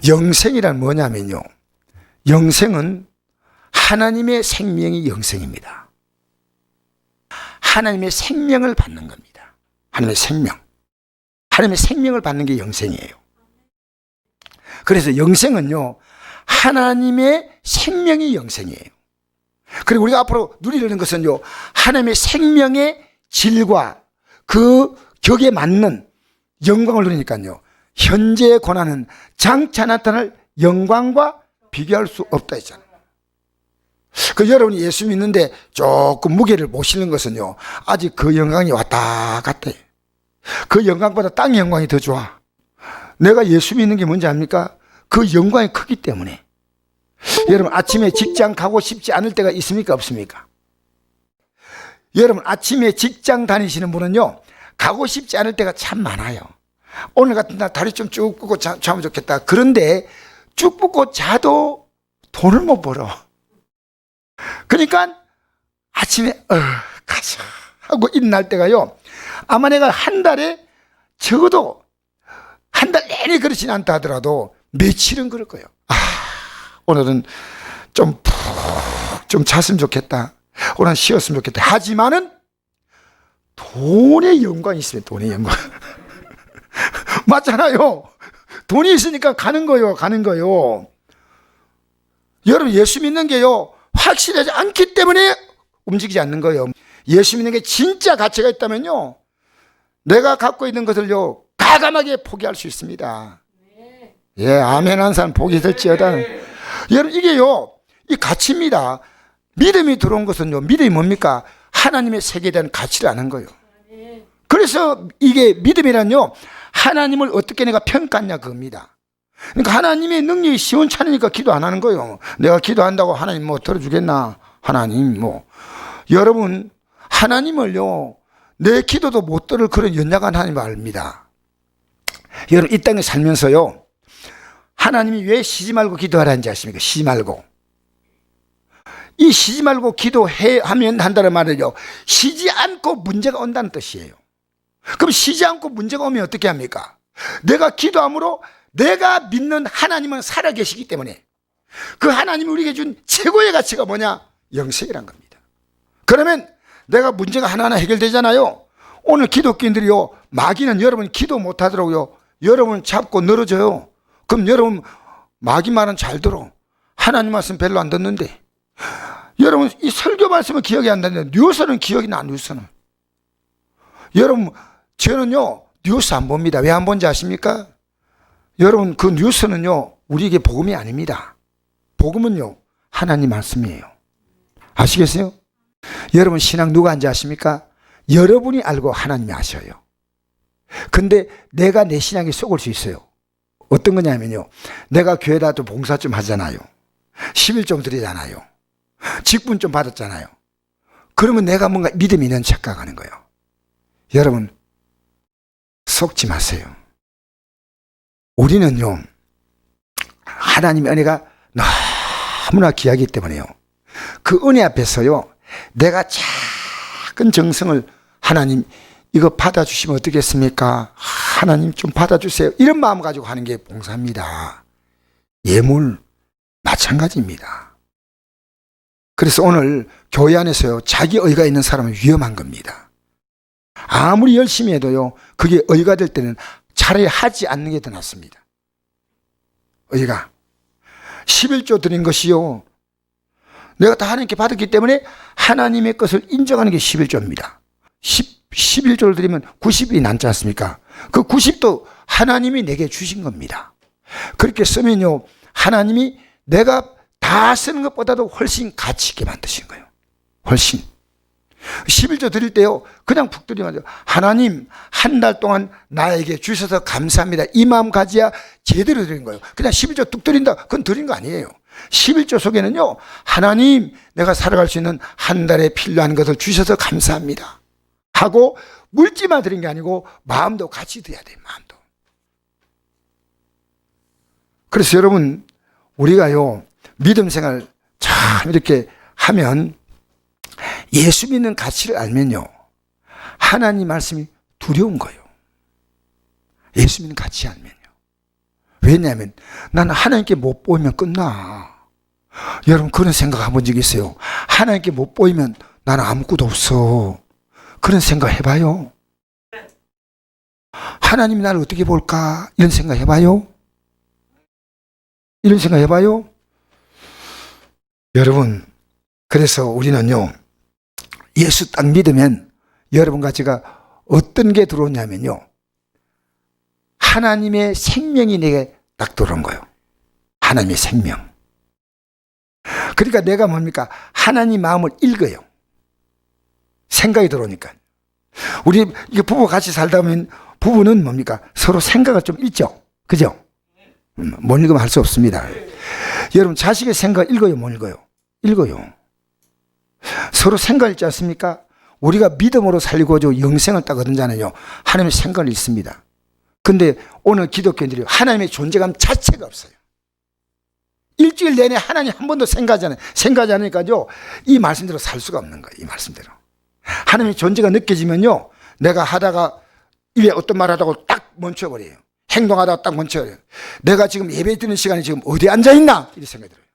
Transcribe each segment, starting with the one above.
영생이란 뭐냐면요, 영생은 하나님의 생명이 영생입니다. 하나님의 생명을 받는 겁니다. 하나님의 생명. 하나님의 생명을 받는 게 영생이에요. 그래서 영생은요, 하나님의 생명이 영생이에요. 그리고 우리가 앞으로 누리려는 것은요, 하나님의 생명의 질과 그 격에 맞는 영광을 누리니까요, 현재의 고난은 장차 나타날 영광과 비교할 수 없다 했잖아요. 여러분이 예수 믿는데 조금 무게를 못 실는 것은요, 아직 그 영광이 왔다 갔다 해요. 그 영광보다 땅의 영광이 더 좋아. 내가 예수 믿는 게 뭔지 압니까? 그 영광이 크기 때문에. 여러분, 아침에 직장 가고 싶지 않을 때가 있습니까? 없습니까? 여러분, 아침에 직장 다니시는 분은요, 가고 싶지 않을 때가 참 많아요. 오늘 같은 날 다리 좀 쭉 뻗고 자면 좋겠다. 그런데 쭉 뻗고 자도 돈을 못 벌어. 그러니까 아침에 가자 하고 일어날 때가요, 아마 내가 한 달에 적어도 한 달 내내 그렇진 않다 하더라도 며칠은 그럴 거예요. 오늘은 좀 푹 좀 잤으면 좋겠다. 오늘은 쉬었으면 좋겠다. 하지만은 돈의 영광이 있으면 돈의 영광. 맞잖아요. 돈이 있으니까 가는 거요. 여러분, 예수 믿는 게요, 확실하지 않기 때문에 움직이지 않는 거예요. 예수 믿는 게 진짜 가치가 있다면요, 내가 갖고 있는 것을요, 과감하게 포기할 수 있습니다. 예, 아멘 한 사람 복이 될지어다. 여러분, 이게요, 이 가치입니다. 믿음이 들어온 것은요, 믿음이 뭡니까? 하나님의 세계에 대한 가치를 아는 거예요. 그래서 이게 믿음이란요, 하나님을 어떻게 내가 평가하냐 그겁니다. 그러니까 하나님의 능력이 시원찮으니까 기도 안 하는 거예요. 내가 기도한다고 하나님 뭐 들어주겠나? 하나님 뭐. 여러분, 하나님을요, 내 기도도 못 들을 그런 연약한 하나님을 압니다. 여러분, 이 땅에 살면서요, 하나님이 왜 쉬지 말고 기도하라는지 아십니까? 쉬지 말고. 이 쉬지 말고 기도하면 한다는 말은요, 쉬지 않고 문제가 온다는 뜻이에요. 그럼 쉬지 않고 문제가 오면 어떻게 합니까? 내가 기도함으로 내가 믿는 하나님은 살아계시기 때문에 그 하나님이 우리에게 준 최고의 가치가 뭐냐? 영생이란 겁니다. 그러면 내가 문제가 하나하나 해결되잖아요. 오늘 기독교인들이요, 마귀는 여러분 기도 못하더라고요. 여러분 잡고 늘어져요. 그럼 여러분 마귀 말은 잘 들어. 하나님 말씀 별로 안 듣는데. 여러분, 이 설교 말씀은 기억이 안 나는데 뉴스는 기억이 나. 뉴스는. 여러분, 저는요, 뉴스 안 봅니다. 왜 안 본지 아십니까? 여러분, 그 뉴스는요, 우리에게 복음이 아닙니다. 복음은요, 하나님 말씀이에요. 아시겠어요? 여러분, 신앙 누가 한지 아십니까? 여러분이 알고 하나님이 아셔요. 근데 내가 내 신앙에 속을 수 있어요. 어떤 거냐면요, 내가 교회다 좀 봉사 좀 하잖아요. 11 좀 드리잖아요. 직분 좀 받았잖아요. 그러면 내가 뭔가 믿음이 있는 착각하는 거예요. 여러분, 속지 마세요. 우리는요, 하나님의 은혜가 너무나 귀하기 때문에요, 그 은혜 앞에서요, 내가 작은 정성을, 하나님 이거 받아주시면 어떻겠습니까? 하나님 좀 받아주세요, 이런 마음 가지고 하는 게 봉사입니다. 예물 마찬가지입니다. 그래서 오늘 교회 안에서요, 자기 의가 있는 사람은 위험한 겁니다. 아무리 열심히 해도요, 그게 의가 될 때는 차라리 하지 않는 게 더 낫습니다. 의가 11조 드린 것이요, 내가 다 하나님께 받았기 때문에 하나님의 것을 인정하는 게 11조입니다. 11조를 드리면 90이 남지 않습니까? 그 90도 하나님이 내게 주신 겁니다. 그렇게 쓰면요, 하나님이 내가 다 쓰는 것보다도 훨씬 가치 있게 만드신 거예요. 훨씬. 11조 드릴 때요, 그냥 푹 드리면 돼요. 하나님, 한 달 동안 나에게 주셔서 감사합니다, 이 마음 가져야 제대로 드린 거예요. 그냥 11조 뚝 드린다, 그건 드린 거 아니에요. 11조 속에는요, 하나님, 내가 살아갈 수 있는 한 달에 필요한 것을 주셔서 감사합니다 하고, 물질만 드린 게 아니고 마음도 같이 드려야 돼요. 마음도. 그래서 여러분, 우리가요, 믿음 생활 참 이렇게 하면, 예수 믿는 가치를 알면요, 하나님 말씀이 두려운 거예요. 예수 믿는 가치 알면요. 왜냐하면 나는 하나님께 못 보이면 끝나. 여러분 그런 생각 해본 적 있어요? 하나님께 못 보이면 나는 아무것도 없어. 그런 생각 해봐요. 하나님이 나를 어떻게 볼까? 이런 생각 해봐요. 이런 생각 해봐요. 여러분, 그래서 우리는요, 예수 딱 믿으면 여러분과 제가 어떤 게 들어오냐면요, 하나님의 생명이 내게 딱 들어온 거예요. 하나님의 생명. 그러니까 내가 뭡니까? 하나님 마음을 읽어요. 생각이 들어오니까. 우리 부부 같이 살다 보면 부부는 뭡니까? 서로 생각을 좀 읽죠. 그죠? 못 읽으면 할 수 없습니다. 여러분 자식의 생각 읽어요? 못 읽어요? 읽어요. 서로 생각 읽지 않습니까? 우리가 믿음으로 살고자 영생을 딱 얻은 자는요, 하나님의 생각을 읽습니다. 근데 오늘 기독교인들이 하나님의 존재감 자체가 없어요. 일주일 내내 하나님 한 번도 생각하지 않으니까요, 이 말씀대로 살 수가 없는 거예요. 이 말씀대로. 하나님의 존재가 느껴지면요, 내가 하다가 입에 어떤 말 하다가 딱 멈춰버려요. 행동하다가 딱 멈춰버려요. 내가 지금 예배 드리는 시간에 지금 어디에 앉아있나? 이런 생각이 들어요.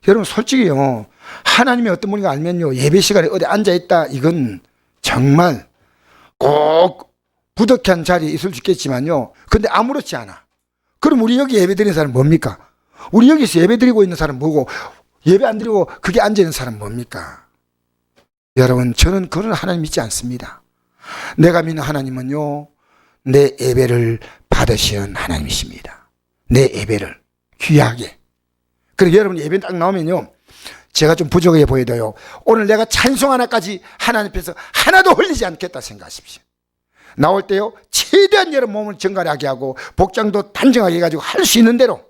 여러분 솔직히요, 하나님이 어떤 분인가 알면요, 예배 시간에 어디 앉아있다, 이건 정말 꼭 부득이한 자리에 있을 수 있겠지만요, 근데 아무렇지 않아. 그럼 우리 여기 예배 드리는 사람은 뭡니까? 우리 여기서 예배 드리고 있는 사람은 뭐고, 예배 안 드리고 그게 앉아있는 사람은 뭡니까? 여러분 저는 그런 하나님 믿지 않습니다. 내가 믿는 하나님은요, 내 예배를 받으시는 하나님이십니다. 내 예배를 귀하게. 그리고 여러분 예배 딱 나오면요, 제가 좀 부족해 보여도요, 오늘 내가 찬송 하나까지 하나님 앞에서 하나도 흘리지 않겠다 생각하십시오. 나올 때요, 최대한 여러분 몸을 정갈하게 하고 복장도 단정하게 해가지고 할 수 있는 대로.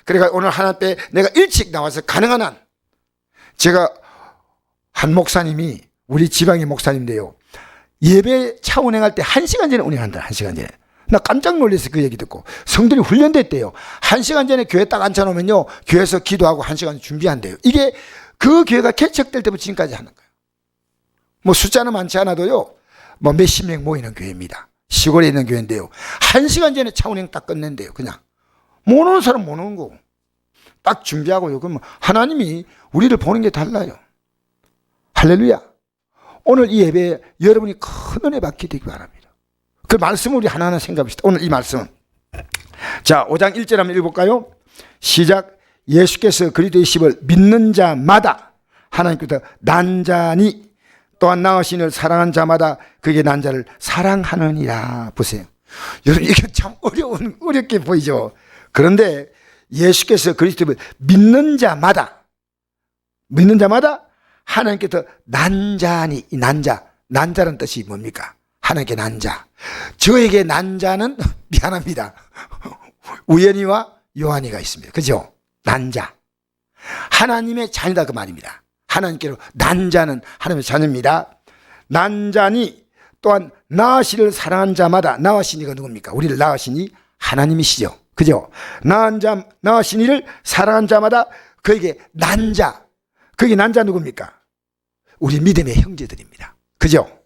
그러니까 오늘 하나님 앞에 내가 일찍 나와서 가능한 한, 제가 한 목사님이 우리 지방의 목사님인데요, 예배 차 운행할 때 1시간 전에 운행한다. 1시간 전에. 나 깜짝 놀라서 그 얘기 듣고. 성들이 훈련됐대요. 1시간 전에 교회 딱 앉혀놓으면요, 교회에서 기도하고 1시간 준비한대요. 이게 그 교회가 개척될 때부터 지금까지 하는 거예요. 뭐 숫자는 많지 않아도요, 뭐 몇십 명 모이는 교회입니다. 시골에 있는 교회인데요, 1시간 전에 차 운행 딱 끝낸대요. 그냥 못 오는 사람 못 오는 거고 딱 준비하고요. 그러면 하나님이 우리를 보는 게 달라요. 할렐루야. 오늘 이 예배에 여러분이 큰 은혜 받게 되기 바랍니다. 그 말씀을 우리 하나하나 생각합시다. 오늘 이 말씀, 자 5장 1절 한번 읽어볼까요? 시작. 예수께서 그리스도의 십을 믿는 자마다 하나님께서 난자니 또한 나으신 이를 사랑한 자마다 그게 난 자를 사랑하느니라. 보세요. 여러분 이게 참 어렵게 보이죠. 그런데 예수께서 그리스도를 믿는 자마다 하나님께서 난자니, 이 난자라는 뜻이 뭡니까? 하나님께 난자. 저에게 난자는 미안합니다, 우연히와 요한이가 있습니다. 그죠? 난자. 하나님의 자녀다 그 말입니다. 하나님께로 난자는 하나님의 자녀입니다. 난자니 또한 나으시를 사랑한 자마다, 나으신 이가 누굽니까? 우리를 나으시니 하나님이시죠. 그죠? 나으신 이를 사랑한 자마다 그에게 난자. 그게 난자 누굽니까? 우리 믿음의 형제들입니다. 그죠?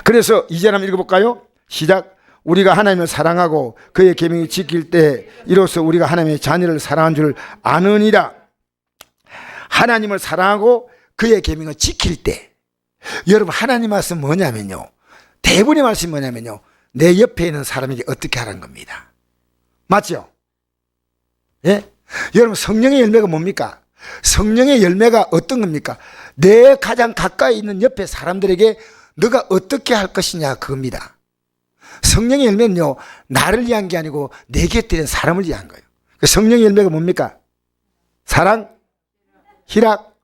그래서 이제 한번 읽어볼까요? 시작. 우리가 하나님을 사랑하고 그의 계명을 지킬 때 이로써 우리가 하나님의 자녀를 사랑한 줄 아느니라. 하나님을 사랑하고 그의 계명을 지킬 때, 여러분 하나님 말씀 뭐냐면요, 대부분의 말씀이 뭐냐면요, 내 옆에 있는 사람에게 어떻게 하라는 겁니다. 맞죠? 예? 여러분 성령의 열매가 뭡니까? 성령의 열매가 어떤 겁니까? 내 가장 가까이 있는 옆에 사람들에게 너가 어떻게 할 것이냐, 그겁니다. 성령의 열매는요, 나를 위한 게 아니고 내 곁에 있는 사람을 위한 거예요. 성령의 열매가 뭡니까? 사랑, 희락,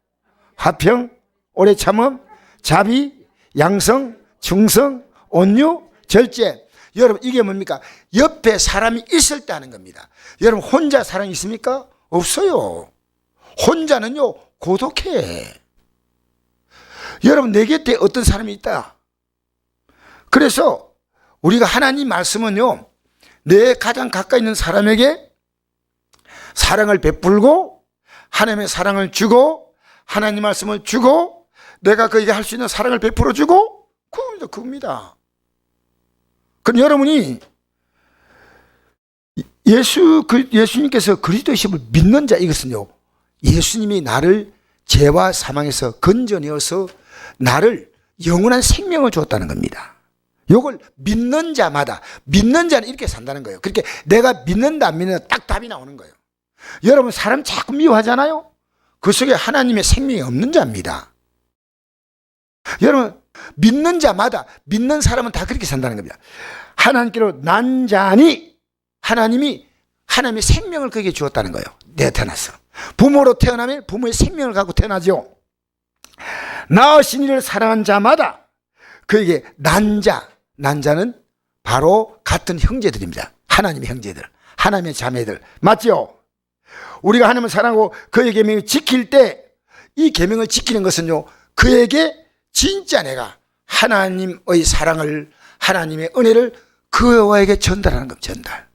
화평, 오래 참음, 자비, 양성, 충성, 온유, 절제. 여러분 이게 뭡니까? 옆에 사람이 있을 때 하는 겁니다. 여러분 혼자 사랑이 있습니까? 없어요. 혼자는요 고독해. 여러분 내 곁에 어떤 사람이 있다. 그래서 우리가 하나님 말씀은요, 내 가장 가까이 있는 사람에게 사랑을 베풀고 하나님의 사랑을 주고 하나님 말씀을 주고 내가 그에게 할 수 있는 사랑을 베풀어 주고, 그겁니다. 그럼 여러분이 예수님께서 그리스도이심을 믿는 자, 이것은요, 예수님이 나를 죄와 사망에서 건져내어서 나를 영원한 생명을 주었다는 겁니다. 이걸 믿는 자마다, 믿는 자는 이렇게 산다는 거예요. 그렇게 내가 믿는다 안 믿는다 딱 답이 나오는 거예요. 여러분, 사람 자꾸 미워하잖아요. 그 속에 하나님의 생명이 없는 자입니다. 여러분, 믿는 자마다, 믿는 사람은 다 그렇게 산다는 겁니다. 하나님께로 난 자니 하나님의 생명을 그에게 주었다는 거예요. 내가 태어났어. 부모로 태어나면 부모의 생명을 갖고 태어나죠. 낳으신 이를 사랑한 자마다 그에게 난 자는 바로 같은 형제들입니다. 하나님의 형제들, 하나님의 자매들, 맞죠? 우리가 하나님을 사랑하고 그의 계명을 지킬 때, 이 계명을 지키는 것은요, 그에게 진짜 내가 하나님의 사랑을, 하나님의 은혜를 그와에게 전달하는 겁니다. 전달.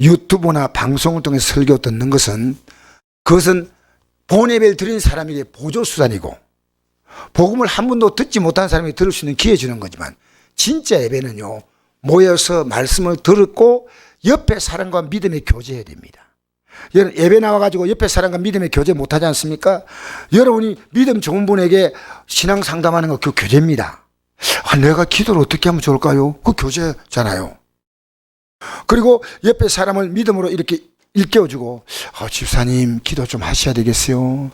유튜브나 방송을 통해 설교 듣는 것은, 그것은 본예배를 드린 사람에게 보조수단이고, 복음을 한 번도 듣지 못한 사람에게 들을 수 있는 기회 주는 거지만, 진짜 예배는요, 모여서 말씀을 듣고 옆에 사람과 믿음의 교제해야 됩니다. 여러분, 예배 나와가지고 옆에 사람과 믿음의 교제 못하지 않습니까? 여러분이 믿음 좋은 분에게 신앙 상담하는 거 그 교제입니다. 내가 기도를 어떻게 하면 좋을까요? 그 교제잖아요. 그리고 옆에 사람을 믿음으로 이렇게 일깨워주고, 집사님 기도 좀 하셔야 되겠어요.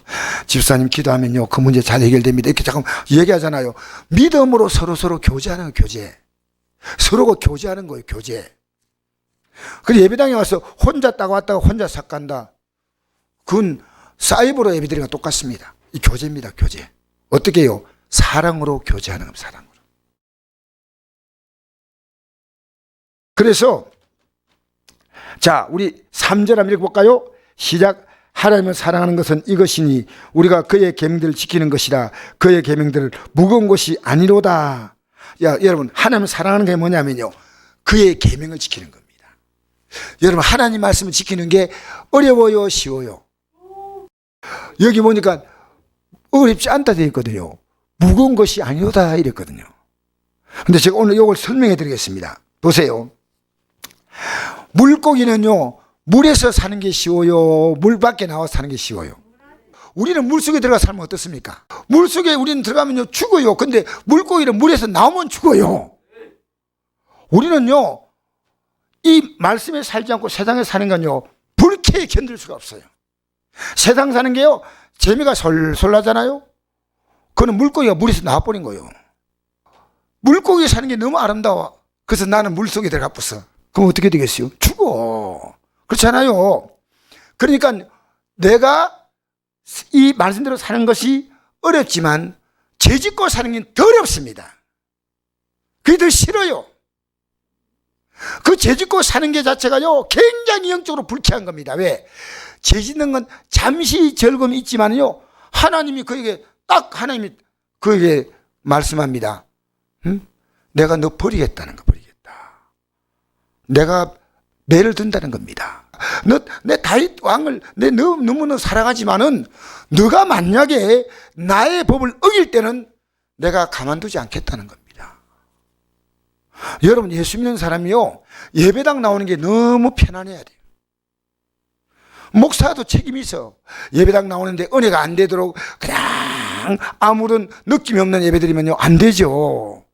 집사님 기도하면요 그 문제 잘 해결됩니다. 이렇게 잠깐 얘기하잖아요. 믿음으로 서로 교제하는 거, 교제. 서로가 교제하는 거예요, 교제. 그리고 예배당에 와서 혼자 딱 왔다가 혼자 싹 간다. 그건 사이버로 예배드리는 거 똑같습니다. 이 교제입니다, 교제. 어떻게 해요? 사랑으로 교제하는 겁니다, 사랑으로. 그래서 자, 우리 3절 한번 읽어볼까요? 시작. 하나님을 사랑하는 것은 이것이니 우리가 그의 계명들을 지키는 것이라. 그의 계명들을 무거운 것이 아니로다. 여러분, 하나님을 사랑하는 게 뭐냐면요, 그의 계명을 지키는 겁니다. 여러분, 하나님 말씀을 지키는 게 어려워요, 쉬워요? 여기 보니까 어렵지 않다 되어 있거든요. 무거운 것이 아니로다 이랬거든요. 근데 제가 오늘 이걸 설명해 드리겠습니다. 보세요. 물고기는요, 물에서 사는 게 쉬워요, 물 밖에 나와서 사는 게 쉬워요? 우리는 물속에 들어가 살면 어떻습니까? 물속에 우리는 들어가면요 죽어요. 근데 물고기는 물에서 나오면 죽어요. 우리는요, 이 말씀에 살지 않고 세상에 사는 건요, 불쾌히 견딜 수가 없어요. 세상 사는 게요, 재미가 솔솔 나잖아요. 그거는 물고기가 물에서 나와버린 거예요. 물고기 사는 게 너무 아름다워. 그래서 나는 물속에 들어가 버렸어. 그럼 어떻게 되겠어요? 죽어. 그렇잖아요. 그러니까 내가 이 말씀대로 사는 것이 어렵지만 죄 짓고 사는 게 더 어렵습니다. 그게 더 싫어요. 그 죄 짓고 사는 게 자체가요, 굉장히 영적으로 불쾌한 겁니다. 왜? 죄 짓는 건 잠시 즐거움이 있지만요, 하나님이 그에게 말씀합니다. 응? 내가 너 버리겠다는 거, 버리겠다. 내가 매를 든다는 겁니다. 내 다윗 왕을 너무너무 사랑하지만은 너가 만약에 나의 법을 어길 때는 내가 가만두지 않겠다는 겁니다. 여러분, 예수 믿는 사람이요, 예배당 나오는 게 너무 편안해야 돼요. 목사도 책임이 있어. 예배당 나오는데 은혜가 안 되도록 그냥 아무런 느낌이 없는 예배드리면요 안 되죠.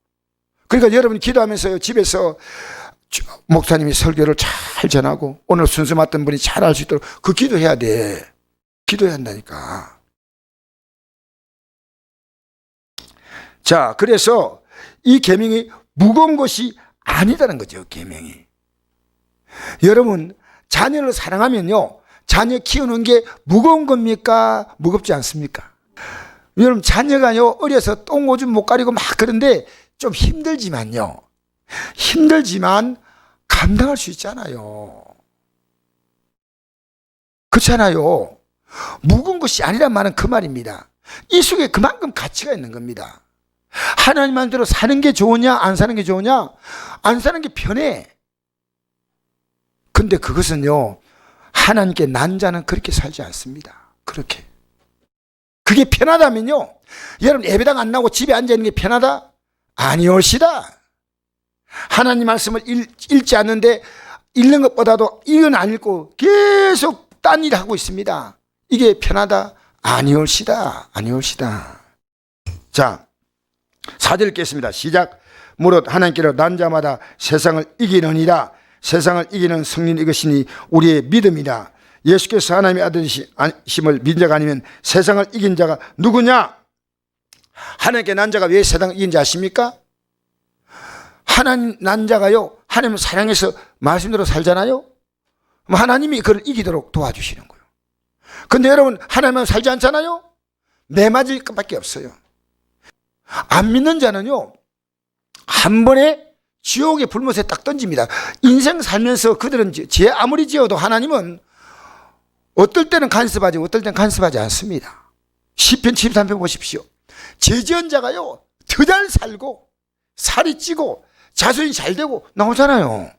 그러니까 여러분 기도하면서요, 집에서 목사님이 설교를 잘 전하고 오늘 순서 맡은 분이 잘 할 수 있도록 그 기도해야 돼. 기도해야 한다니까. 자, 그래서 이 계명이 무거운 것이 아니다는 거죠, 계명이. 여러분, 자녀를 사랑하면요, 자녀 키우는 게 무거운 겁니까? 무겁지 않습니까? 여러분, 자녀가요, 어려서 똥 오줌 못 가리고 막 그런데 좀 힘들지만 감당할 수 있잖아요. 그렇잖아요. 무거운 것이 아니란 말은 그 말입니다. 이 속에 그만큼 가치가 있는 겁니다. 하나님 말대로 사는 게 좋으냐, 안 사는 게 좋으냐? 안 사는 게 편해. 근데 그것은요, 하나님께 난 자는 그렇게 살지 않습니다. 그렇게. 그게 편하다면요, 여러분 예배당 안 나오고 집에 앉아 있는 게 편하다? 아니올시다. 하나님 말씀을 읽지 않는데 읽는 것보다도 이건 안 읽고 계속 딴 일 하고 있습니다. 이게 편하다? 아니올시다. 아니올시다. 자, 4절 읽겠습니다. 시작. 무릇 하나님께로 난 자마다 세상을 이기느니라. 세상을 이기는 승리는 이것이니 우리의 믿음이라. 예수께서 하나님의 아들이심을 믿는 자가 아니면 세상을 이긴 자가 누구냐? 하나님께 난 자가 왜 세상을 이긴지 아십니까? 하나님 난 자가요, 하나님을 사랑해서 말씀대로 살잖아요. 하나님이 그를 이기도록 도와주시는 거예요. 근데 여러분, 하나님은 살지 않잖아요. 매맞을 것밖에 없어요. 안 믿는 자는요, 한 번에 지옥의 불못에 딱 던집니다. 인생 살면서 그들은 죄 아무리 지어도 하나님은 어떨 때는 간섭하지, 어떨 때는 간섭하지 않습니다. 시편 73편 보십시오. 죄 지은 자가요, 더 잘 살고 살이 찌고 자손이 잘 되고 나오잖아요.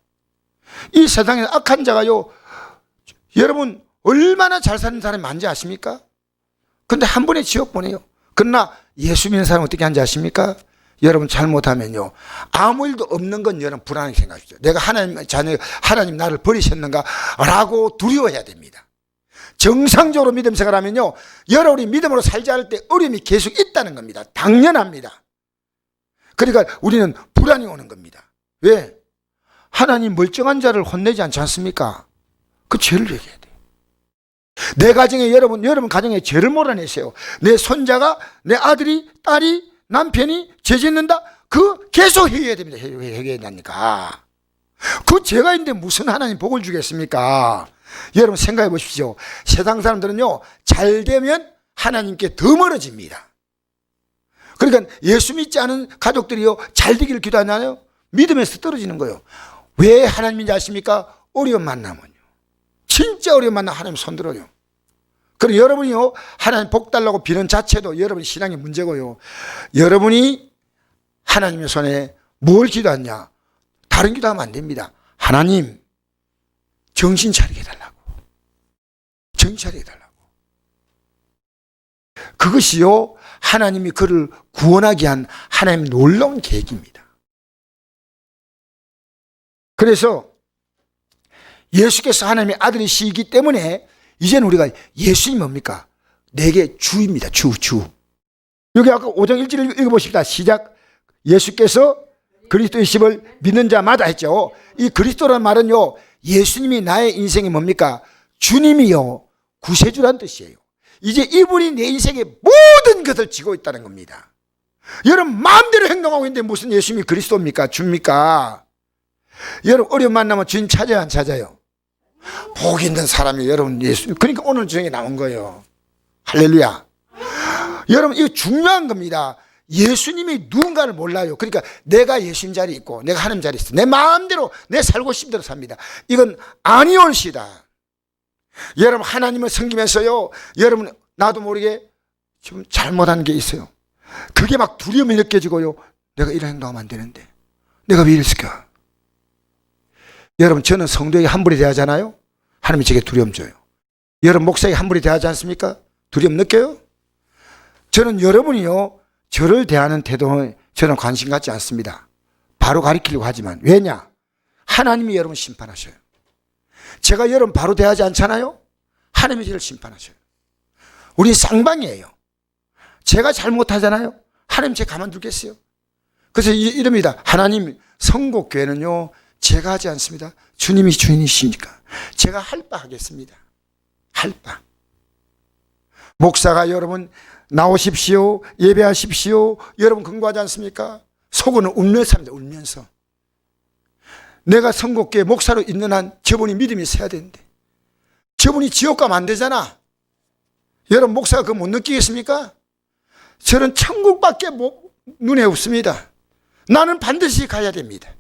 이 세상에 악한 자가요, 여러분 얼마나 잘 사는 사람이 많은지 아십니까? 근데 한 번에 지옥 보내요. 그러나 예수 믿는 사람은 어떻게 하는지 아십니까? 여러분 잘못하면요, 아무 일도 없는 건 여러분 불안하게 생각하십시오. 내가 하나님 자녀, 하나님 나를 버리셨는가 라고 두려워해야 됩니다. 정상적으로 믿음 생활하면요, 여러분이 믿음으로 살지 않을 때 어려움이 계속 있다는 겁니다. 당연합니다. 그러니까 우리는 불안이 오는 겁니다. 왜? 하나님 멀쩡한 자를 혼내지 않지 않습니까? 그 죄를 얘기해야 돼요. 내 가정에 여러분 가정에 죄를 몰아내세요. 내 손자가, 내 아들이, 딸이, 남편이 죄 짓는다? 그 계속 해야 됩니다. 해야 되니까. 그 죄가 있는데 무슨 하나님 복을 주겠습니까? 여러분 생각해 보십시오. 세상 사람들은요, 잘 되면 하나님께 더 멀어집니다. 그러니까 예수 믿지 않은 가족들이요, 잘 되기를 기도하나요? 믿음에서 떨어지는 거예요. 왜 하나님인지 아십니까? 어려움 만나면요, 진짜 어려움 만나면 하나님 손들어요. 그리고 여러분이요, 하나님 복 달라고 비는 자체도 여러분 신앙의 문제고요. 여러분이 하나님의 손에 뭘 기도하냐? 다른 기도하면 안 됩니다. 하나님 정신 차리게 해달라고. 정신 차리게 해달라고. 그것이요, 하나님이 그를 구원하게 한 하나님 놀라운 계획입니다. 그래서 예수께서 하나님의 아들이시기 때문에 이제는 우리가 예수님이 뭡니까? 내게 주입니다. 주. 여기 아까 5장 1절 읽어보십시다. 시작. 예수께서 그리스도이심을 믿는 자마다 했죠. 이 그리스도라는 말은요, 예수님이 나의 인생이 뭡니까? 주님이요, 구세주란 뜻이에요. 이제 이분이 내 인생의 모든 것을 지고 있다는 겁니다. 여러분 마음대로 행동하고 있는데 무슨 예수님이 그리스도입니까? 주입니까? 여러분 어려움 만나면 주님 찾아요, 안 찾아요? 복 있는 사람이 여러분 예수. 그러니까 오늘 저녁에 나온 거예요. 할렐루야. 여러분 이거 중요한 겁니다. 예수님이 누군가를 몰라요. 그러니까 내가 예수님 자리에 있고 내가 하나님 자리에 있어. 내 마음대로 내 살고 싶은 대로 삽니다. 이건 아니올시다. 여러분 하나님을 섬기면서요, 여러분 나도 모르게 좀 잘못한 게 있어요. 그게 막 두려움이 느껴지고요, 내가 이런 행동하면 안 되는데 내가 왜 이랬을까? 여러분 저는 성도에게 함부로 대하잖아요. 하나님이 제게 두려움 줘요. 여러분 목사에게 함부로 대하지 않습니까? 두려움 느껴요? 저는 여러분이요, 저를 대하는 태도에 저는 관심 갖지 않습니다. 바로 가리키려고 하지만 왜냐? 하나님이 여러분 심판하셔요. 제가 여러분 바로 대하지 않잖아요. 하나님이 저를 심판하셔요. 우리 쌍방이에요. 제가 잘못하잖아요. 하나님 제 가만두겠어요? 그래서 이럽니다. 하나님 성곡교회는요, 제가 하지 않습니다. 주님이 주인이시니까 제가 할 바 하겠습니다. 할 바. 목사가 여러분 나오십시오, 예배하십시오, 여러분 근거하지 않습니까? 속으로는 울면서 합니다. 울면서. 내가 성곡교회 목사로 있는 한 저분이 믿음이 있어야 되는데 저분이 지옥 가면 안 되잖아. 여러분 목사가 그거 못 느끼겠습니까? 저는 천국밖에 눈에 없습니다. 나는 반드시 가야 됩니다.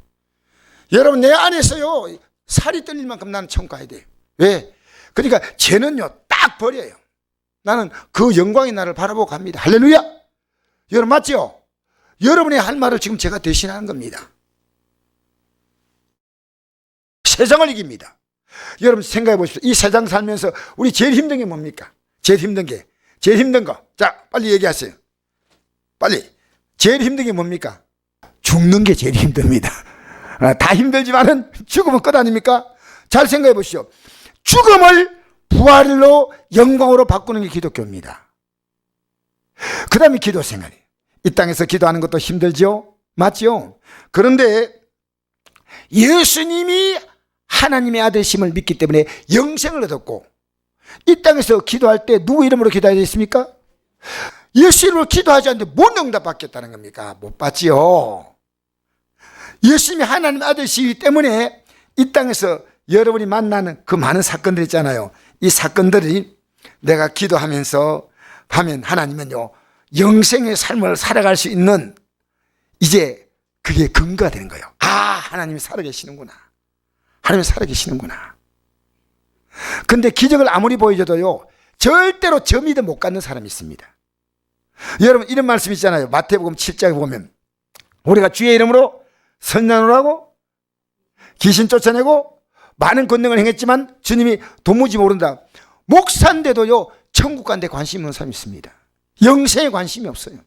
여러분 내 안에서요, 살이 떨릴 만큼 나는 천국 가야 돼요. 왜? 그러니까 죄는요 딱 버려요. 나는 그 영광의 나를 바라보고 갑니다. 할렐루야. 여러분 맞죠? 여러분의 할 말을 지금 제가 대신하는 겁니다. 세상을 이깁니다. 여러분 생각해 보십시오. 이 세상 살면서 우리 제일 힘든 게 뭡니까? 제일 힘든 거. 자, 빨리 얘기하세요. 빨리. 제일 힘든 게 뭡니까? 죽는 게 제일 힘듭니다. 다 힘들지만은 죽으면 끝 아닙니까? 잘 생각해 보시오. 죽음을 부활로 영광으로 바꾸는 게 기독교입니다. 그 다음에 기도 생활이. 이 땅에서 기도하는 것도 힘들죠? 맞죠? 그런데 예수님이 하나님의 아들심을 믿기 때문에 영생을 얻었고, 이 땅에서 기도할 때 누구 이름으로 기도해야 되겠습니까? 예수 이름으로 기도하지 않는데 뭔 응답 받겠다는 겁니까? 못 받지요. 예수님이 하나님의 아들이기 때문에 이 땅에서 여러분이 만나는 그 많은 사건들 있잖아요. 이 사건들이 내가 기도하면서 하면 하나님은요, 영생의 삶을 살아갈 수 있는, 이제 그게 근거가 되는 거예요. 아, 하나님이 살아계시는구나. 하나님이 살아계시는구나. 근데 기적을 아무리 보여줘도요, 절대로 저 믿음 못 갖는 사람이 있습니다. 여러분, 이런 말씀 있잖아요. 마태복음 7장에 보면 우리가 주의 이름으로 선전을 하고 귀신 쫓아내고 많은 권능을 행했지만 주님이 도무지 모른다. 목사인데도요, 천국 가는 데 관심 없는 사람이 있습니다. 영생에 관심이 없어요.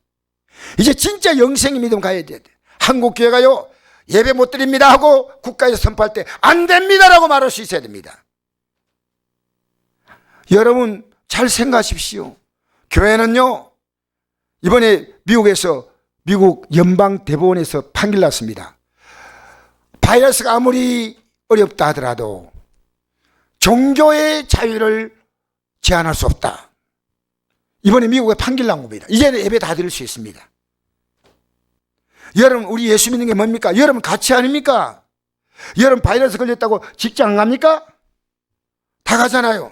이제 진짜 영생의 믿음 가야 돼. 한국교회가요, 예배 못 드립니다 하고 국가에서 선포할 때 안 됩니다라고 말할 수 있어야 됩니다. 여러분 잘 생각하십시오. 교회는요, 이번에 미국에서, 미국 연방대법원에서 판결 났습니다. 바이러스가 아무리 어렵다 하더라도 종교의 자유를 제한할 수 없다. 이번에 미국에 판결 난 겁니다. 이제는 예배 다 드릴 수 있습니다. 여러분, 우리 예수 믿는 게 뭡니까? 여러분 가치 아닙니까? 여러분 바이러스 걸렸다고 직장 안 갑니까? 다 가잖아요.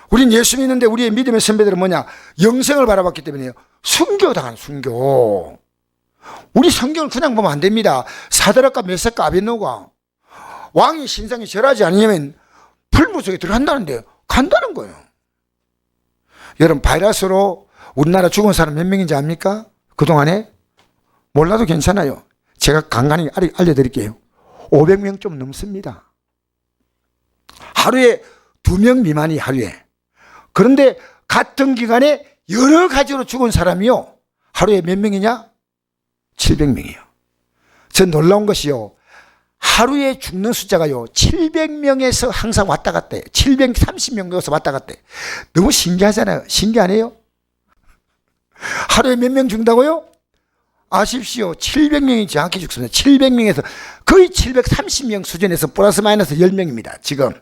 우린 예수 믿는데 우리의 믿음의 선배들은 뭐냐? 영생을 바라봤기 때문에요. 순교당한 순교. 우리 성경을 그냥 보면 안 됩니다. 사드락과 메삭과 아벳노가 왕이 신상이 절하지 않으면 풀무 속에 들어간다는데 간다는 거예요. 여러분 바이러스로 우리나라 죽은 사람 몇 명인지 압니까? 그동안에? 몰라도 괜찮아요. 제가 간간히 알려드릴게요. 500명 좀 넘습니다. 하루에 2명 미만이 하루에. 그런데 같은 기간에 여러 가지로 죽은 사람이요, 하루에 몇 명이냐? 700명이에요. 전 놀라운 것이요, 하루에 죽는 숫자가요 700명에서 항상 왔다 갔다 해요. 730명에서 왔다 갔다 해요. 너무 신기하잖아요. 신기하네요. 하루에 몇 명 죽는다고요? 아십시오. 700명이 정확히 죽습니다. 700명에서 거의 730명 수준에서 플러스 마이너스 10명입니다. 지금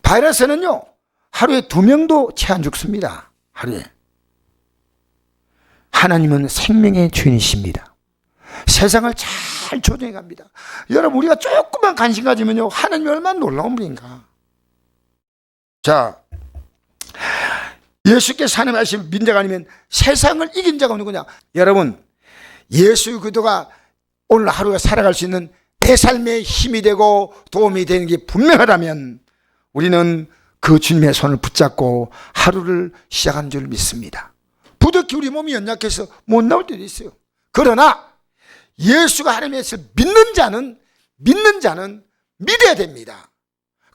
바이러스는요, 하루에 2명도 채 안 죽습니다. 하루에. 하나님은 생명의 주인이십니다. 세상을 잘 조정해 갑니다. 여러분, 우리가 조금만 관심 가지면요, 하나님이 얼마나 놀라운 분인가. 자, 예수께서 하나님 하신 민자가 아니면 세상을 이긴 자가 누구냐? 여러분, 예수의 기도가 오늘 하루가 살아갈 수 있는 내 삶에 힘이 되고 도움이 되는 게 분명하다면 우리는 그 주님의 손을 붙잡고 하루를 시작하는 줄 믿습니다. 부득이 우리 몸이 연약해서 못 나올 때도 있어요. 그러나 예수가 하나님의 것을 믿는 자는 믿어야 됩니다.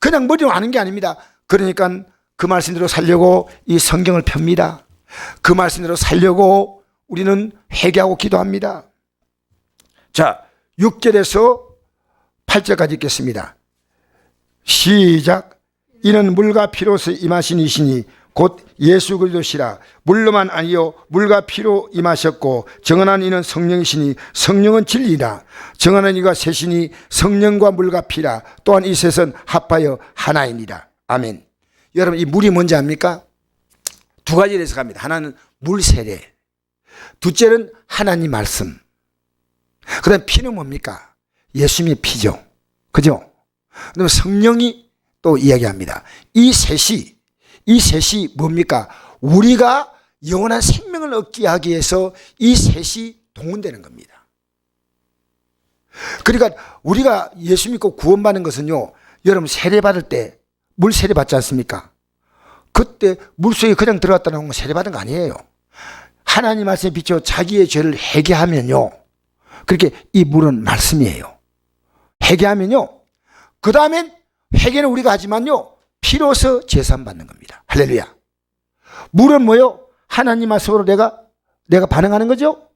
그냥 머리로 아는 게 아닙니다. 그러니까 그 말씀대로 살려고 이 성경을 펴니다. 그 말씀대로 살려고 우리는 회개하고 기도합니다. 자, 6절에서 8절까지 읽겠습니다. 시작. 이는 물과 피로서 임하신 이시니 곧 예수 그리스도시라. 물로만 아니요 물과 피로 임하셨고 정언한 이는 성령이시니 성령은 진리라. 정언한 이가 셋이니 성령과 물과 피라. 또한 이 셋은 합하여 하나이니라. 아멘. 여러분, 이 물이 뭔지 압니까? 두 가지로 해서 갑니다. 하나는 물 세례, 둘째는 하나님 말씀, 그 다음 피는 뭡니까? 예수님의 피죠. 그죠? 그다음에 성령이 또 이야기합니다. 이 셋이 뭡니까? 우리가 영원한 생명을 얻게 하기 위해서 이 셋이 동원되는 겁니다. 그러니까 우리가 예수 믿고 구원받는 것은요, 여러분 세례 받을 때 물 세례 받지 않습니까? 그때 물속에 그냥 들어갔다 나온 건 세례 받은 거 아니에요. 하나님 말씀에 비춰 자기의 죄를 회개하면요, 그렇게 이 물은 말씀이에요. 회개하면요, 그 다음엔 회개는 우리가 하지만요, 피로서 제산 받는 겁니다. 할렐루야. 물은 뭐요? 하나님 말씀으로 내가 반응하는 거죠?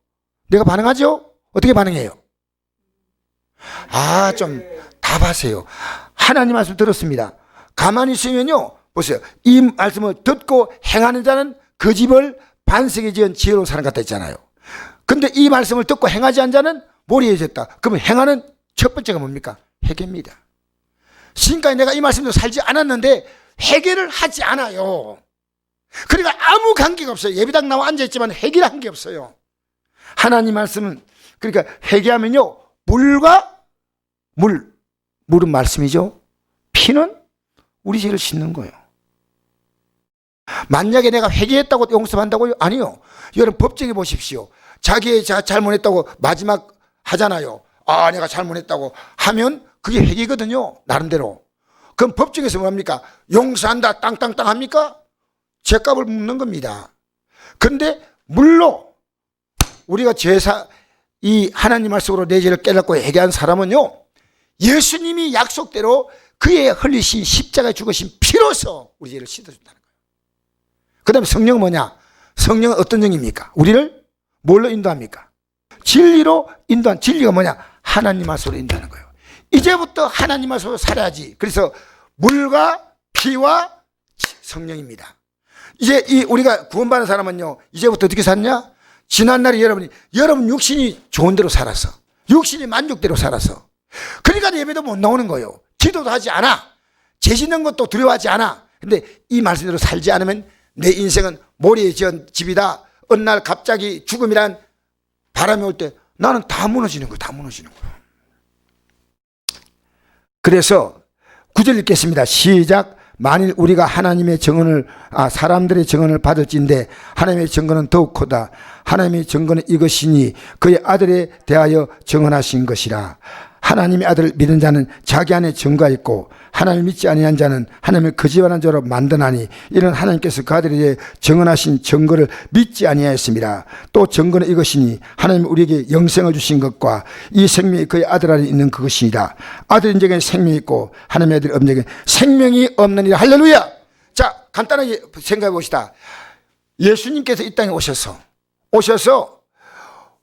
내가 반응하죠? 어떻게 반응해요? 좀 답하세요. 하나님 말씀 들었습니다. 가만히 있으면요, 보세요. 이 말씀을 듣고 행하는 자는 그 집을 반석에 지은 지혜로운 사람 같다 했잖아요. 근데 이 말씀을 듣고 행하지 않은 자는 모리해졌다. 그러면 행하는 첫 번째가 뭡니까? 회개입니다. 지금까지 내가 이 말씀도 살지 않았는데 회개를 하지 않아요. 그러니까 아무 관계가 없어요. 예배당 나와 앉아있지만 회개를 한 게 없어요. 하나님 말씀은, 그러니까 회개하면요, 물은 말씀이죠. 피는 우리 죄를 씻는 거예요. 만약에 내가 회개했다고 용서한다고요? 아니요. 여러분 법정에 보십시오. 자기의 잘못했다고 마지막 하잖아요. 아, 내가 잘못했다고 하면 그게 회개거든요. 나름대로. 그럼 법정에서 뭐합니까? 용서한다 땅땅땅 합니까? 죄값을 묻는 겁니다. 그런데 물로 우리가 이 하나님 말씀으로 내 죄를 깨닫고 회개한 사람은요, 예수님이 약속대로 그의 흘리신 십자가에 죽으신 피로서 우리 죄를 씻어준다는 거예요. 그 다음에 성령은 뭐냐? 성령은 어떤 영입니까? 우리를 뭘로 인도합니까? 진리로 인도한, 진리가 뭐냐? 하나님 말씀으로 인도하는 거예요. 이제부터 하나님 말씀으로 살아야지. 그래서 물과 피와 성령입니다. 이제 우리가 구원받은 사람은요, 이제부터 어떻게 살냐? 지난날에 여러분 육신이 좋은 대로 살았어. 육신이 만족대로 살았어. 그러니까 예배도 못 나오는 거예요. 기도도 하지 않아. 죄 짓는 것도 두려워하지 않아. 근데 이 말씀대로 살지 않으면 내 인생은 모래에 지은 집이다. 어느 날 갑자기 죽음이란 바람이 올 때 나는 다 무너지는 거예요. 다 무너지는 거예요. 그래서 9절 읽겠습니다. 시작. 만일 우리가 하나님의 증언을 사람들의 증언을 받을진대 하나님의 증거는 더욱 크다. 하나님의 증거는 이것이니 그의 아들에 대하여 증언하신 것이라. 하나님의 아들을 믿은 자는 자기 안에 증거가 있고 하나님을 믿지 아니한 자는 하나님을 거짓말한 자로 만드나니 이는 하나님께서 그 아들에 대해 증언하신 증거를 믿지 아니하였습니다. 또 증거는 이것이니 하나님이 우리에게 영생을 주신 것과 이 생명이 그의 아들 안에 있는 그것이니라. 아들 인적에는 생명이 있고 하나님의 아들 엄적에는 생명이 없느니라. 할렐루야. 자, 간단하게 생각해 봅시다. 예수님께서 이 땅에 오셔서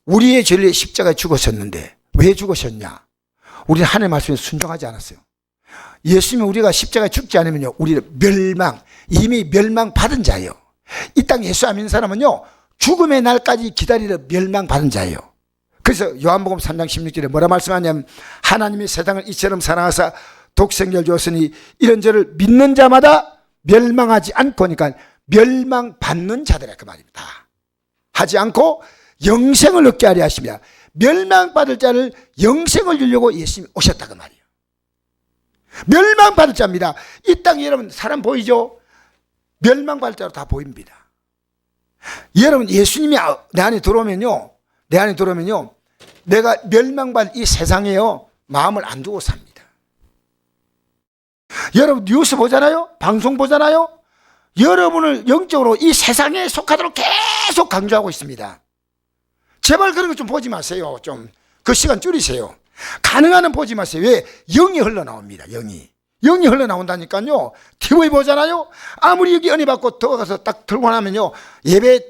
우리의 죄를 십자가에 죽으셨는데 왜 죽으셨냐? 우리는 하나님의 말씀에 순종하지 않았어요. 예수님은 우리가 십자가에 죽지 않으면요, 우리는 이미 멸망받은 자예요. 이 땅 예수 안 믿는 사람은요, 죽음의 날까지 기다리려 멸망받은 자예요. 그래서 요한복음 3장 16절에 뭐라 말씀하냐면 하나님이 세상을 이처럼 사랑하사 독생자를 주었으니 이런 저를 믿는 자마다 멸망하지 않고, 그러니까 멸망받는 자들이라 그 말입니다. 하지 않고 영생을 얻게 하려 하십니다. 멸망받을 자를 영생을 주려고 예수님이 오셨다 그 말이에요. 멸망받을 자입니다. 이 땅에 여러분 사람 보이죠? 멸망받을 자로 다 보입니다. 여러분 예수님이 내 안에 들어오면요, 내가 멸망받을 이 세상에요 마음을 안 두고 삽니다. 여러분 뉴스 보잖아요? 방송 보잖아요? 여러분을 영적으로 이 세상에 속하도록 계속 강조하고 있습니다. 제발 그런 거 좀 보지 마세요. 좀 그 시간 줄이세요. 가능한 한 보지 마세요. 왜? 영이 흘러나옵니다. 영이 흘러나온다니까요. TV 보잖아요. 아무리 여기 은혜 받고 들어가서 딱 들고 나면요, 예배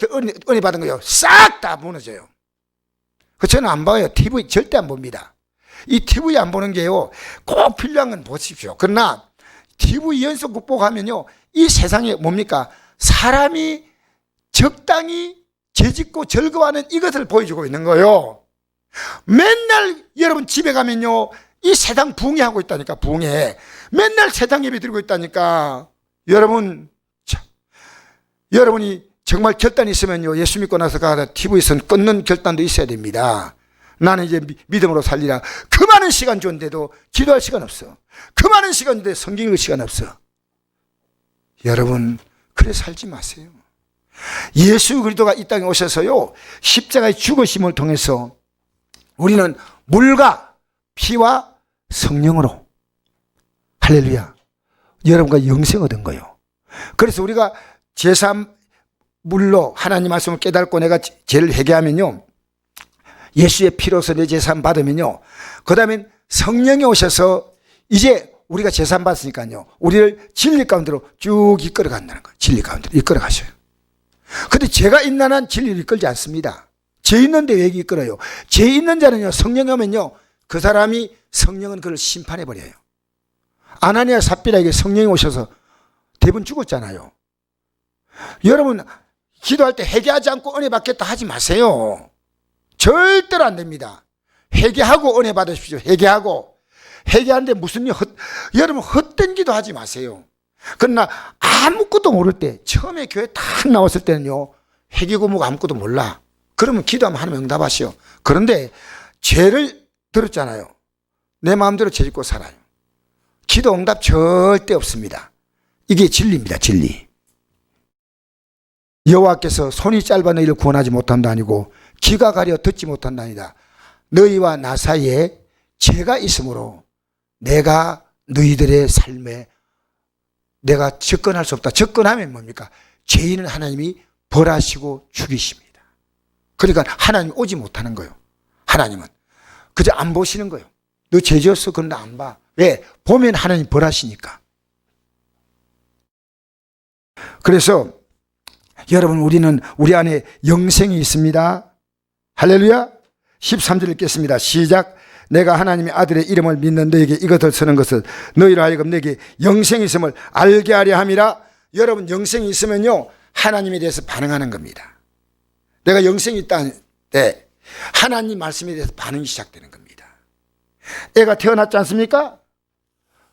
은혜 받은 거요 싹 다 무너져요. 그 저는 안 봐요. TV 절대 안 봅니다. 이 TV 안 보는 게요, 꼭 필요한 건 보십시오. 그러나 TV 연속 극복하면요, 이 세상에 뭡니까? 사람이 적당히 죄짓고 즐거워하는 이것을 보여주고 있는 거예요. 맨날 여러분 집에 가면요, 이 세상 붕해하고 있다니까. 붕해. 맨날 세상 예배 드리고 있다니까. 여러분이 정말 결단이 있으면요, 예수 믿고 나서 가다 TV에서 끊는 결단도 있어야 됩니다. 나는 이제 믿음으로 살리라. 그 많은 시간 줬는데도 기도할 시간 없어. 그 많은 시간 줬는데 성경 읽을 시간 없어. 여러분 그래 살지 마세요. 예수 그리스도가 이 땅에 오셔서요, 십자가의 죽으심을 통해서 우리는 물과 피와 성령으로, 할렐루야, 여러분과 영생 얻은 거예요. 그래서 우리가 제3 물로 하나님 말씀을 깨닫고 내가 죄를 회개하면요, 예수의 피로서 내 제산 받으면요, 그 다음에 성령이 오셔서 이제 우리가 제산 받았으니까요, 우리를 진리 가운데로 쭉 이끌어 간다는 거예요. 진리 가운데로 이끌어 가셔요. 근데 죄가 있는 한 진리를 이끌지 않습니다. 죄 있는데 왜 이끌어요? 죄 있는 자는요, 성령이 오면요, 그 사람이, 성령은 그를 심판해 버려요. 아나니아 삽비라에게 성령이 오셔서 대부분 죽었잖아요. 여러분 기도할 때 회개하지 않고 은혜 받겠다 하지 마세요. 절대로 안 됩니다. 회개하고 은혜 받으십시오. 회개하는데 무슨 여러분 헛된 기도 하지 마세요. 그러나 아무것도 모를 때, 처음에 교회 딱 나왔을 때는요, 회개고 뭐고 아무것도 몰라. 그러면 기도하면 하나님 응답하시오. 그런데 죄를 들었잖아요. 내 마음대로 죄짓고 살아요. 기도 응답 절대 없습니다. 이게 진리입니다. 진리. 여호와께서 손이 짧아 너희를 구원하지 못한다 아니고 귀가 가려 듣지 못한다니다. 너희와 나 사이에 죄가 있으므로 내가 너희들의 삶에 내가 접근할 수 없다. 접근하면 뭡니까? 죄인은 하나님이 벌하시고 죽이십니다. 그러니까 하나님 오지 못하는 거예요. 하나님은 그저 안 보시는 거예요. 너 죄 지었어? 그런데 안 봐. 왜? 보면 하나님 벌하시니까. 그래서 여러분 우리는 우리 안에 영생이 있습니다. 할렐루야. 13절 읽겠습니다. 시작. 내가 하나님의 아들의 이름을 믿는 너에게 이것을 쓰는 것을 너희로 하여금 내게 영생이 있음을 알게 하려 함이라. 여러분 영생이 있으면요 하나님에 대해서 반응하는 겁니다. 내가 영생이 있다는 때 하나님 말씀에 대해서 반응이 시작되는 겁니다. 애가 태어났지 않습니까?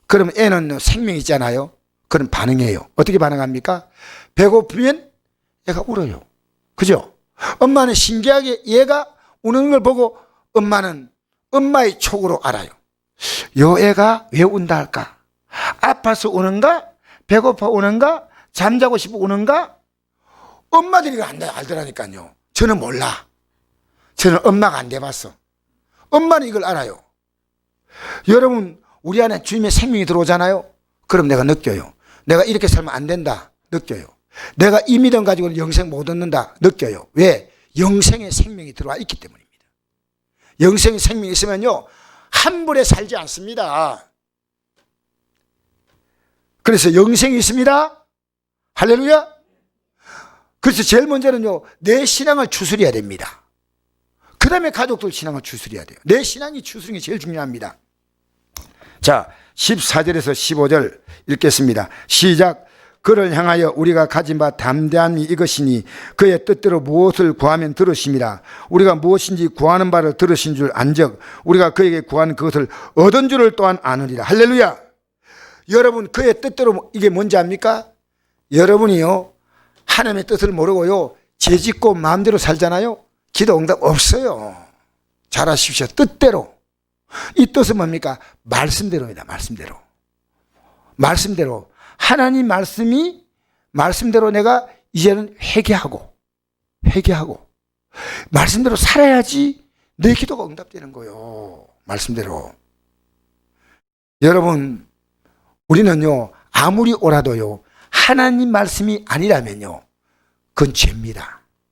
그럼 애는 생명이 있잖아요. 그럼 반응해요. 어떻게 반응합니까? 배고프면 애가 울어요. 그죠? 엄마는 신기하게 얘가 우는 걸 보고 엄마는 엄마의 촉으로 알아요. 요 애가 왜 운다 할까? 아파서 우는가? 배고파 우는가? 잠자고 싶어 우는가? 엄마들이 알더라니까요. 저는 몰라. 저는 엄마가 안 돼봤어. 엄마는 이걸 알아요. 여러분 우리 안에 주님의 생명이 들어오잖아요. 그럼 내가 느껴요. 내가 이렇게 살면 안 된다. 느껴요. 내가 이 믿음 가지고는 영생 못 얻는다. 느껴요. 왜? 영생의 생명이 들어와 있기 때문입니다. 영생의 생명이 있으면요 함부로 살지 않습니다. 그래서 영생이 있습니다. 할렐루야. 그래서 제일 먼저는요 내 신앙을 추스려야 됩니다. 그 다음에 가족들 신앙을 추스려야 돼요. 내 신앙이 추스리는 게 제일 중요합니다. 자 14절에서 15절 읽겠습니다. 시작. 그를 향하여 우리가 가진 바 담대함이 이것이니 그의 뜻대로 무엇을 구하면 들으심이라. 우리가 무엇인지 구하는 바를 들으신 줄 안즉 우리가 그에게 구한 그것을 얻은 줄을 또한 아느니라. 할렐루야. 여러분 그의 뜻대로 이게 뭔지 압니까? 여러분이요 하나님의 뜻을 모르고요 죄짓고 마음대로 살잖아요. 기도 응답 없어요. 잘 아십시오. 뜻대로. 이 뜻은 뭡니까? 말씀대로입니다. 말씀대로 하나님 말씀이 말씀대로 내가 이제는 회개하고 말씀대로 살아야지 내 기도가 응답되는 거예요. 말씀대로. 여러분 우리는요 아무리 오라도요 하나님 말씀이 아니라면요 그건 죄입니다.